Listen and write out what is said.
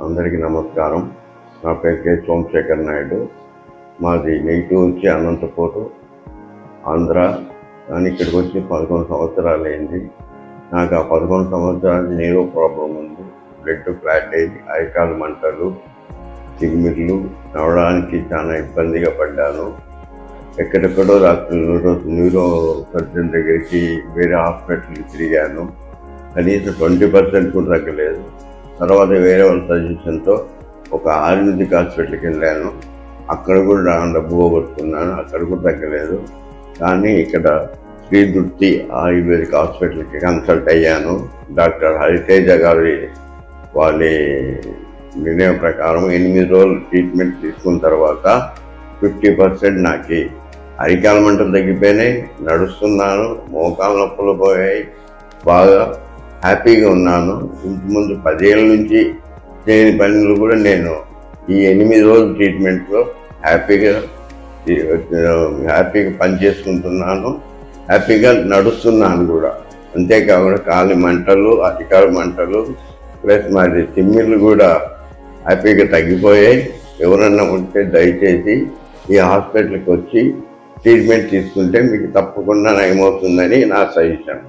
అందరికీ నమస్కారం. నా పేరు కె సోమశేఖర్ నాయుడు. మాది నెగిటివ్ వచ్చి అనంతపూర్, ఆంధ్ర. కానీ ఇక్కడికి వచ్చి 11 సంవత్సరాలు అయింది. నాకు ఆ 11 సంవత్సరాలు నీరో ప్రాబ్లం ఉంది. బ్లడ్ ఫ్లాటేజ్, అరికాలు మంటలు, చిగుమిర్లు, నడవడానికి చాలా ఇబ్బందిగా పడ్డాను. ఎక్కడెక్కడో న్యూరో సర్జన్ దగ్గరికి, వేరే హాస్పిటల్కి తిరిగాను. కనీసం 20% కూడా తగ్గలేదు. తర్వాత వేరే వాళ్ళ సజెషన్తో ఒక ఆయుర్వేదిక్ హాస్పిటల్కి వెళ్ళాను. అక్కడ కూడా డబ్బు పోగొట్టుకున్నాను. అక్కడ కూడా తగ్గలేదు. కానీ ఇక్కడ శ్రీదుర్తి ఆయుర్వేదిక్ హాస్పిటల్కి కన్సల్ట్ అయ్యాను. డాక్టర్ హరితేజ గారి వాళ్ళ నిర్ణయం ప్రకారం 8 రోజులు ట్రీట్మెంట్ తీసుకున్న తర్వాత 50% నాకు అరికాల మంటలు తగ్గిపోయినాయి. నడుస్తున్నాను, మోకాలు నొప్పులు పోయాయి. బాగా హ్యాపీగా ఉన్నాను. ఇంతకుముందు 10 ఏళ్ళ నుంచి చేయని పనులు కూడా నేను ఈ 8 రోజుల ట్రీట్మెంట్లో హ్యాపీగా పని చేసుకుంటున్నాను. హ్యాపీగా నడుస్తున్నాను కూడా. అంతేకాకుండా కాలి మంటలు, అరికాల మంటలు ప్లస్ మరి చిమ్మిళ్ళు కూడా హ్యాపీగా తగ్గిపోయాయి. ఎవరన్నా ఉంటే దయచేసి ఈ హాస్పిటల్కి వచ్చి ట్రీట్మెంట్ తీసుకుంటే మీకు తప్పకుండా నయమవుతుందని నా సజెషన్.